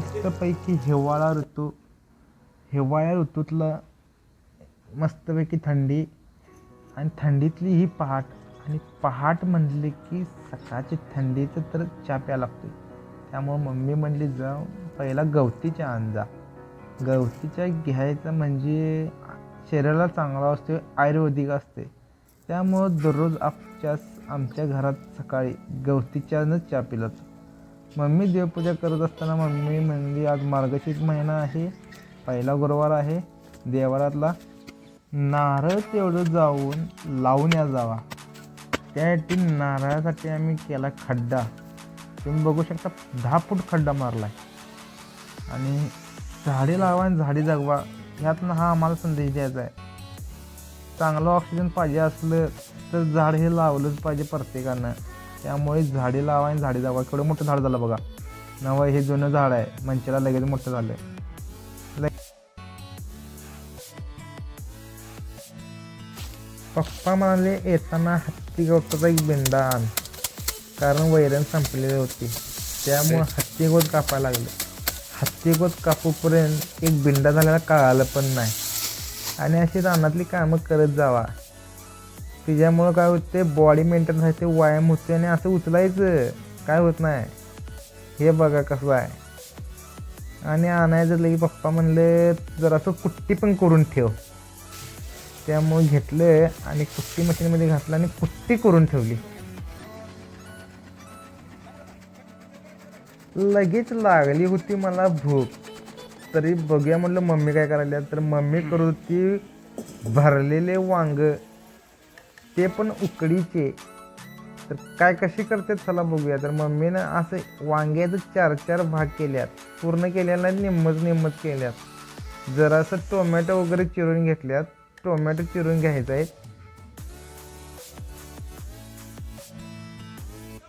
मस्तपैकी हिवाळ्या ऋतूतलं मस्तपैकी थंडी आणि थंडीतली ही पहाट आणि पहाट म्हणले की सकाळची थंडीचं तर चहा प्यायला लागतो. त्यामुळं मम्मी म्हणली जाऊ पहिला गवती चहा आण जा. गवती चहा घ्यायचा म्हणजे शरीराला चांगला असतो, आयुर्वेदिक असते. त्यामुळं दररोज आमच्या घरात सकाळी गवती चहानंच चहा पिला जातो. मम्मी देवपूजा करत असताना मम्मी म्हणली आज मार्गशीर्ष महिना आहे, पहिला गुरुवार आहे, देवारातला नारळ तेवढं जाऊन लावून या जावा. त्यासाठी नारळासाठी आम्ही केला खड्डा. तुम्ही बघू शकता 10 फूट खड्डा मारला आहे. आणि झाडे लावा आणि झाडे जगवा ह्यातनं हा आम्हाला संदेश द्यायचा आहे. चांगलं ऑक्सिजन पाहिजे असलं तर झाड हे लावलंच पाहिजे प्रत्येकानं. त्यामुळे झाडे लावा आणि झाडे जगवा. केवढं मोठं झाड झालं बघा. नवं हे जुनं झाड आहे, मंचाला लगेच मोठं झालं. पप्पा म्हणाले येताना हत्ती गवताचा एक बिंडा आण, कारण वैरण संपलेली होती. त्यामुळं हत्ती गोत कापायला लागले. हत्ती गोत कापूपर्यंत एक बिंडा झालेला कळालं पण नाही. आणि अशी रानातली कामं करत जावा. त्याच्यामुळं काय होते, बॉडी मेंटेन राहते, व्यायाम होते. आणि असं उचलायचं काय होत नाही. हे बघा कसं आहे. आणि आणायचं लगे पप्पा म्हणले जरासं कुट्टी पण करून ठेव. त्यामुळे घेतलं आणि कुट्टी मशीनमध्ये घातलं आणि कुट्टी करून ठेवली. लगेच लागली होती मला भूक. तरी बघूया म्हटलं मम्मी काय करायला. तर मम्मी करत होती भरलेले वांग, ते पण उकडीचे. तर काय कशी करते चला बघूया. तर मम्मीनं असं वांग्याचं 4-4 भाग केल्यात. पूर्ण केलेला निम्मच केल्यात. जरासं टोमॅटो वगैरे चिरून घेतल्यात. टोमॅटो चिरून घ्यायचा आहे.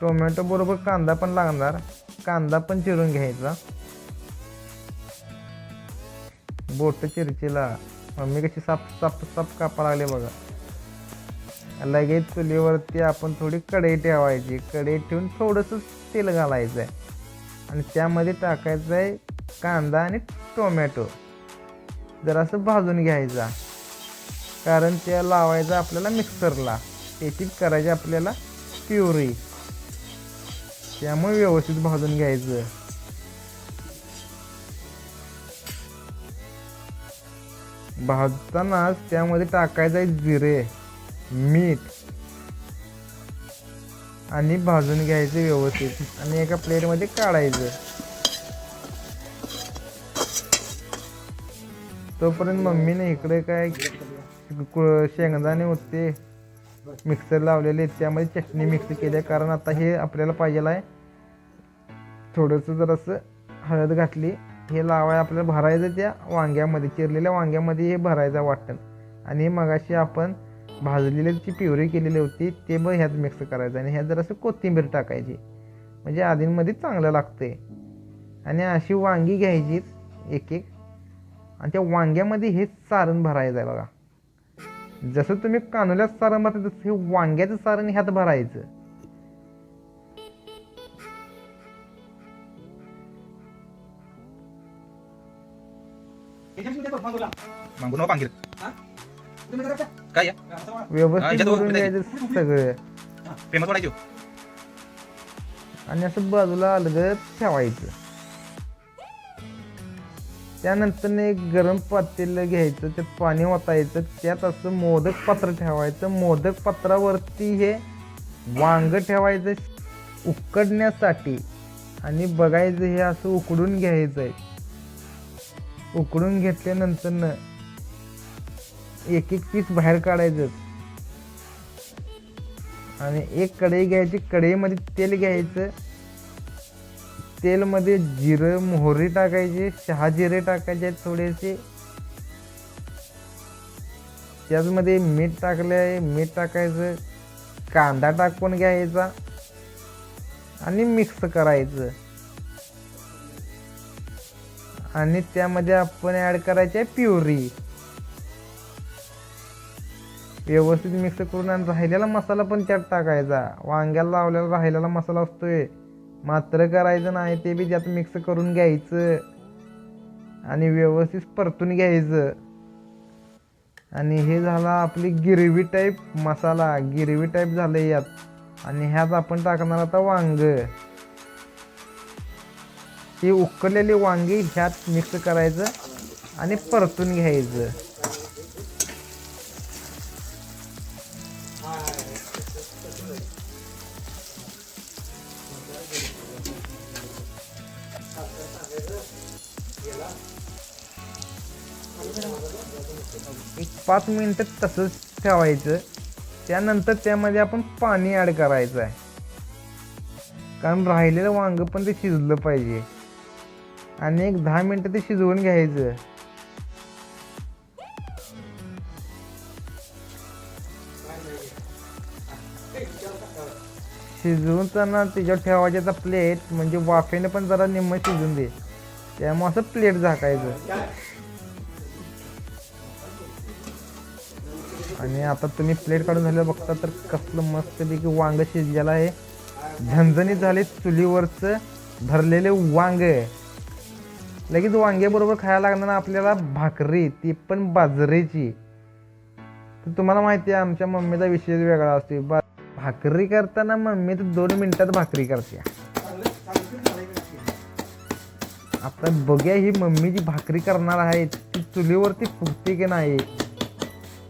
टोमॅटो बरोबर कांदा पण लागणार, कांदा पण चिरून घ्यायचा. बोट चिरचीला मम्मी कशी साप कापा लागले बघा. लगेच चुलीवरती आपण थोडी कढई ठेवायची. कढई ठेवून थोडंसं तेल घालायचं आहे आणि त्यामध्ये टाकायचं आहे कांदा आणि टोमॅटो. जरासं भाजून घ्यायचा, कारण त्या लावायचा आपल्याला मिक्सरला. त्याची करायची आपल्याला प्युरी. त्यामुळे व्यवस्थित भाजून घ्यायचं. भाजतानाच त्यामध्ये टाकायचं आहे जिरे, मीठ आणि भाजून घ्यायचं व्यवस्थित आणि एका प्लेटमध्ये काढायचं. तोपर्यंत मम्मीने इकडे काय शेंगदाणे होते मिक्सर लावलेले, त्यामध्ये चटणी मिक्स केली. कारण आता हे आपल्याला पाहिजे आहे. थोडंसं जरासं हळद घातली. हे लावाय आपल्याला भरायचं त्या वांग्यामध्ये, चिरलेल्या वांग्यामध्ये हे भरायचं वाटण. आणि मगाशी आपण भाजलेली प्युरी केलेली होती ते मग ह्यात मिक्स करायचं. आणि ह्यात जरासं कोथिंबीर टाकायची, म्हणजे आधीमध्ये चांगलं लागते. आणि अशी वांगी घ्यायची एक आणि त्या वांग्यामध्ये हे सारण भरायचं आहे बघा. जसं तुम्ही कानुल्यात सारण भरता तसं हे वांग्याचं सारण ह्यात भरायचं. व्यवस्थित भरून घ्यायचं सगळं आणि असं बाजूला अलगद ठेवायचं. त्यानंतर एक गरम पातेलं घ्यायचं, त्यात पाणी ओतायचं, त्यात असं मोदक पात्र ठेवायचं. मोदक पात्रावरती हे वांग ठेवायचं उकडण्यासाठी. आणि बघायचं हे असं उकडून घ्यायचं आहे. उकडून घेतल्यानंतर एक पीस बाहेर काढायचं आणि एक कढई घ्यायची. कढईमध्ये तेल घ्यायचं. तेलमध्ये जिरं मोहरी टाकायची, शहाजिरे टाकायचे थोडेसे. त्याचमध्ये मीठ टाकले, मीठ टाकायचं. कांदा टाकून घ्यायचा आणि मिक्स करायचं. आणि त्यामध्ये आपण ॲड करायची आहे प्युरी. व्यवस्थित मिक्स करून आणि राहिलेला मसाला पण त्यात टाकायचा. वांग्याला लावलेला राहिलेला मसाला असतोय मात्र करायचं नाही, ते बी त्यात मिक्स करून घ्यायचं आणि व्यवस्थित परतून घ्यायचं. आणि हे झाला आपली गिरवी टाईप मसाला, गिरवी टाईप झालं यात. आणि ह्यात आपण टाकणार आता वांग. ही उकळलेली वांगी ह्यात मिक्स करायचं आणि परतून घ्यायचं. एक 5 मिनिटं तसंच ठेवायचं. त्यानंतर त्यामध्ये आपण पाणी ॲड करायचं आहे, कारण राहिलेलं वांग पण ते शिजलं पाहिजे. आणि एक 10 मिनिटं ते शिजवून घ्यायचं. शिजवताना त्याच्यावर ठेवायचं आता प्लेट, म्हणजे वाफेने पण जरा निम्म शिजून दे, त्यामुळे असं प्लेट झाकायचं. आणि आता तुम्ही प्लेट काढून झालं बघता तर कसलं मस्तपैकी वांग शिजलेलं आहे. झणझणीत झाले चुलीवरचं धरलेले वांग. लगेच वांग्याबरोबर खायला लागणार आपल्याला भाकरी, ती पण बाजरीची. तर तुम्हाला माहिती आहे आमच्या मम्मीचा विषय वेगळा असतो. भाकरी करताना मम्मी तर 2 मिनिटात भाकरी करते. आता बघूया ही मम्मी जी भाकरी करणार आहे ती चुलीवरती फुगते की नाही.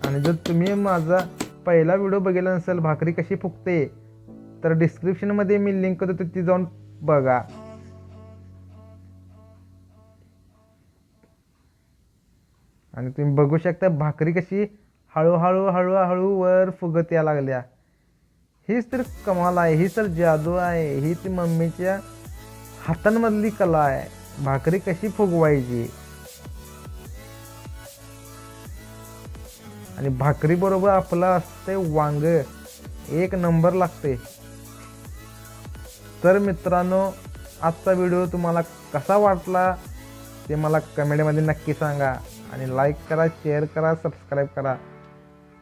आणि जर तुम्ही माझा पहिला व्हिडिओ बघितला नसेल भाकरी कशी फुगते, तर डिस्क्रिप्शनमध्ये मी लिंक देतो, ती जाऊन बघा. आणि तुम्ही बघू शकता भाकरी कशी हळूहळू हळूहळू वर फुगत या लागल्या. हीच तर कमाल आहे, ही तर जादू आहे, ही ती मम्मीच्या हातांमधली कला आहे, भाकरी कशी फुगवायची. आणि भाकरी बरोबर आपलं असते वांग, एक नंबर लागते. तर मित्रांनो, आजचा व्हिडिओ तुम्हाला कसा वाटला ते मला कमेंटमध्ये नक्की सांगा. आणि लाईक करा, शेअर करा, सबस्क्राईब करा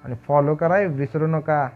आणि फॉलो करा विसरू नका.